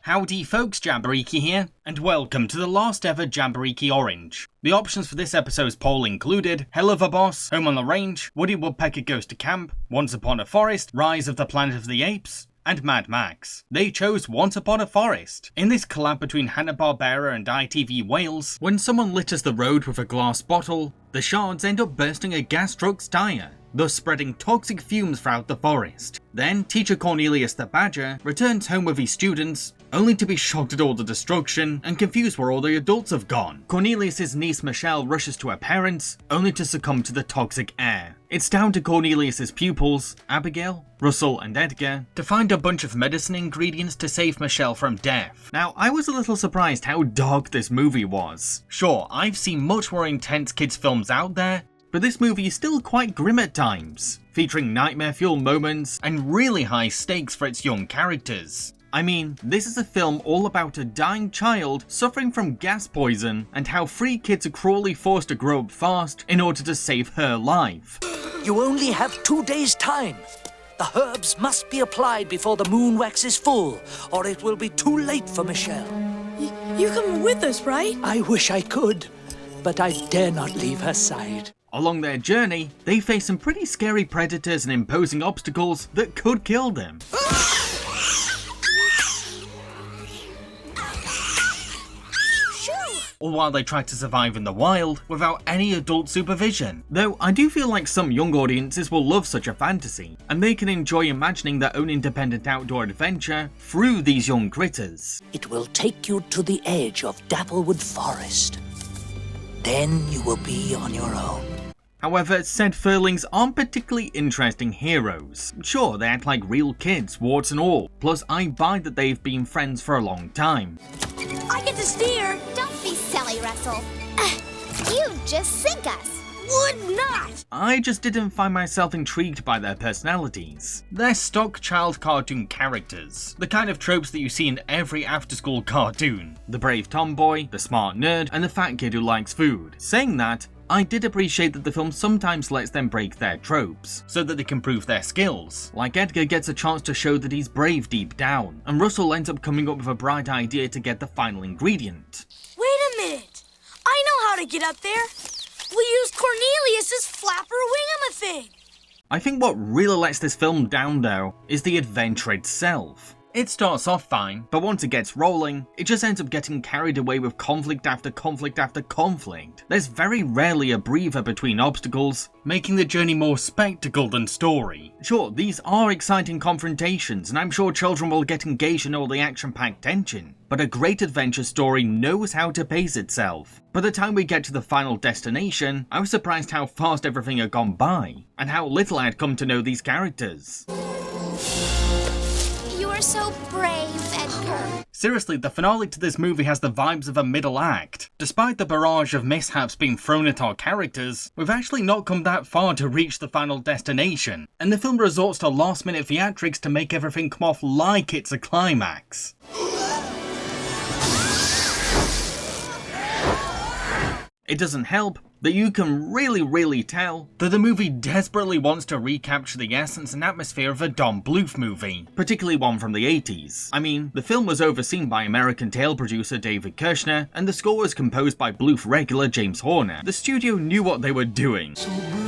Howdy folks, JAMBAREEQI here, and welcome to the last ever JAMBAREEQI Orange. The options for this episode's poll included Hell of a Boss, Home on the Range, Woody Woodpecker Goes to Camp, Once Upon a Forest, Rise of the Planet of the Apes, and Mad Max. They chose Once Upon a Forest. In this collab between Hanna-Barbera and ITV Wales, when someone litters the road with a glass bottle, the shards end up bursting a gas truck's tyre, thus spreading toxic fumes throughout the forest. Then, teacher Cornelius the Badger returns home with his students, only to be shocked at all the destruction and confused where all the adults have gone. Cornelius's niece Michelle rushes to her parents, only to succumb to the toxic air. It's down to Cornelius's pupils, Abigail, Russell and Edgar, to find a bunch of medicine ingredients to save Michelle from death. Now, I was a little surprised how dark this movie was. Sure, I've seen much more intense kids films out there, but this movie is still quite grim at times, featuring nightmare-fueled moments and really high stakes for its young characters. I mean, this is a film all about a dying child suffering from gas poison and how 3 kids are cruelly forced to grow up fast in order to save her life. You only have 2 days' time. The herbs must be applied before the moon waxes full, or it will be too late for Michelle. You come with us, right? I wish I could, but I dare not leave her side. Along their journey, they face some pretty scary predators and imposing obstacles that could kill them. All while they try to survive in the wild without any adult supervision. Though I do feel like some young audiences will love such a fantasy, and they can enjoy imagining their own independent outdoor adventure through these young critters. It will take you to the edge of Dapplewood Forest. Then you will be on your own. However, said furlings aren't particularly interesting heroes. Sure, they act like real kids, warts and all, plus I buy that they've been friends for a long time. I get to steer. Don't be silly, Russell. You'd just sink us. Would not. I just didn't find myself intrigued by their personalities. They're stock child cartoon characters, the kind of tropes that you see in every after-school cartoon. The brave tomboy, the smart nerd, and the fat kid who likes food. Saying that, I did appreciate that the film sometimes lets them break their tropes, so that they can prove their skills. Like Edgar gets a chance to show that he's brave deep down, and Russell ends up coming up with a bright idea to get the final ingredient. Wait a minute. I know how to get up there. We used Cornelius's flapper wingamathing. I think what really lets this film down though, is the adventure itself. It starts off fine, but once it gets rolling, it just ends up getting carried away with conflict after conflict after conflict. There's very rarely a breather between obstacles, making the journey more spectacle than story. Sure, these are exciting confrontations, and I'm sure children will get engaged in all the action-packed tension, but a great adventure story knows how to pace itself. By the time we get to the final destination, I was surprised how fast everything had gone by, and how little I had come to know these characters. You're so brave, Edgar. Seriously, the finale to this movie has the vibes of a middle act. Despite the barrage of mishaps being thrown at our characters, we've actually not come that far to reach the final destination, and the film resorts to last-minute theatrics to make everything come off like it's a climax. It doesn't help that you can really tell that the movie desperately wants to recapture the essence and atmosphere of a Don Bluth movie, particularly one from the 80s. I mean, the film was overseen by American Tail producer David Kirshner, and the score was composed by Bluth regular James Horner. The studio knew what they were doing.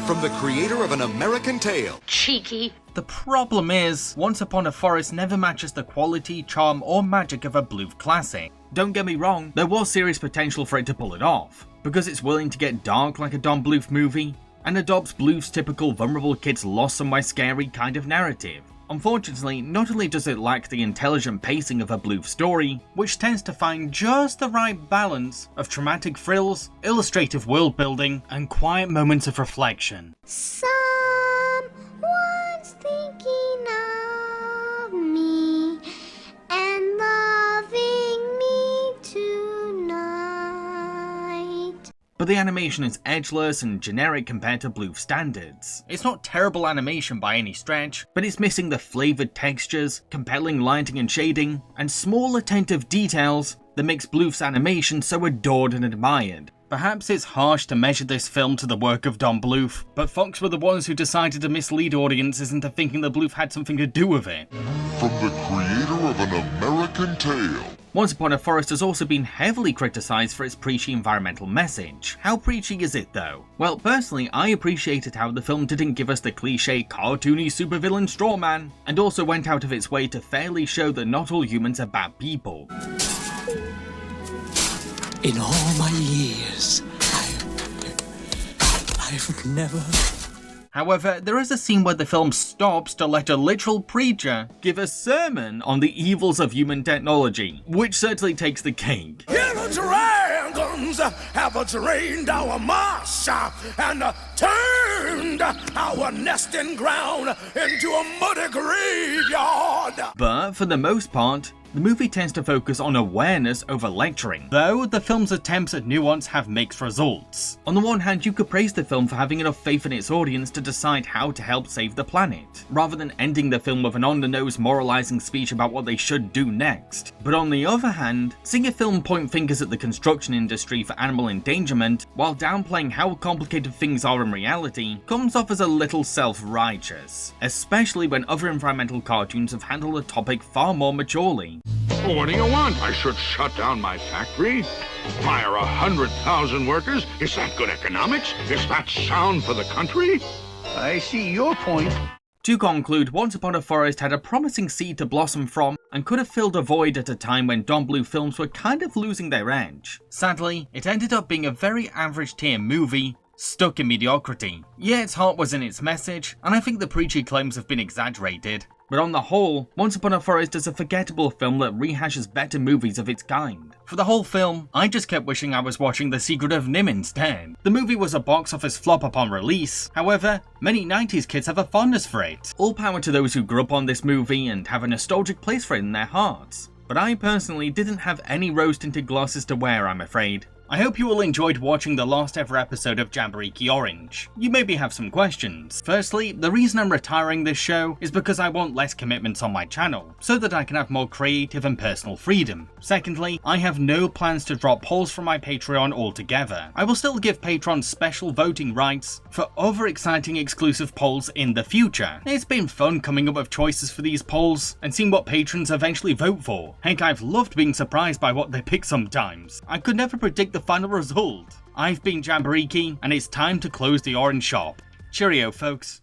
From the creator of An American Tail. Cheeky. The problem is, Once Upon a Forest never matches the quality, charm, or magic of a Bluth classic. Don't get me wrong, there was serious potential for it to pull it off, because it's willing to get dark like a Don Bluth movie, and adopts Bluth's typical vulnerable kids lost somewhere scary kind of narrative. Unfortunately, not only does it lack the intelligent pacing of a Bluth story, which tends to find just the right balance of traumatic thrills, illustrative world building, and quiet moments of reflection. Someone's thinking of me and loving me tonight. But the animation is edgeless and generic compared to Bluth standards. It's not terrible animation by any stretch, but it's missing the flavoured textures, compelling lighting and shading, and small attentive details that makes Bluth's animation so adored and admired. Perhaps it's harsh to measure this film to the work of Don Bluth, but Fox were the ones who decided to mislead audiences into thinking that Bluth had something to do with it. From the creator of An American Tail. Once Upon a Forest has also been heavily criticised for its preachy environmental message. How preachy is it though? Well, personally, I appreciated how the film didn't give us the cliche cartoony supervillain straw man, and also went out of its way to fairly show that not all humans are bad people. In all my years, I've never... However, there is a scene where the film stops to let a literal preacher give a sermon on the evils of human technology, which certainly takes the cake. Yellow dragons have drained our marsh and turned our nesting ground into a muddy graveyard. But for the most part, the movie tends to focus on awareness over lecturing, though the film's attempts at nuance have mixed results. On the one hand, you could praise the film for having enough faith in its audience to decide how to help save the planet, rather than ending the film with an on-the-nose moralizing speech about what they should do next. But on the other hand, seeing a film point fingers at the construction industry for animal endangerment, while downplaying how complicated things are in reality, comes off as a little self-righteous, especially when other environmental cartoons have handled the topic far more maturely. Well, what do you want? I should shut down my factory? Fire 100,000 workers? Is that good economics? Is that sound for the country? I see your point. To conclude, Once Upon a Forest had a promising seed to blossom from, and could have filled a void at a time when Don Bluth films were kind of losing their edge. Sadly, it ended up being a very average tier movie, stuck in mediocrity. Yeah, its heart was in its message, and I think the preachy claims have been exaggerated. But on the whole, Once Upon a Forest is a forgettable film that rehashes better movies of its kind. For the whole film, I just kept wishing I was watching The Secret of NIMH instead. The movie was a box office flop upon release, however, many 90s kids have a fondness for it. All power to those who grew up on this movie and have a nostalgic place for it in their hearts. But I personally didn't have any rose-tinted glasses to wear, I'm afraid. I hope you all enjoyed watching the last ever episode of JAMBAREEQI Orange. You maybe have some questions. Firstly, the reason I'm retiring this show is because I want less commitments on my channel, so that I can have more creative and personal freedom. Secondly, I have no plans to drop polls from my Patreon altogether. I will still give patrons special voting rights for other exciting exclusive polls in the future. It's been fun coming up with choices for these polls and seeing what patrons eventually vote for. Heck, I've loved being surprised by what they pick sometimes. I could never predict the final result. I've been JAMBAREEQI, and it's time to close the orange shop. Cheerio, folks.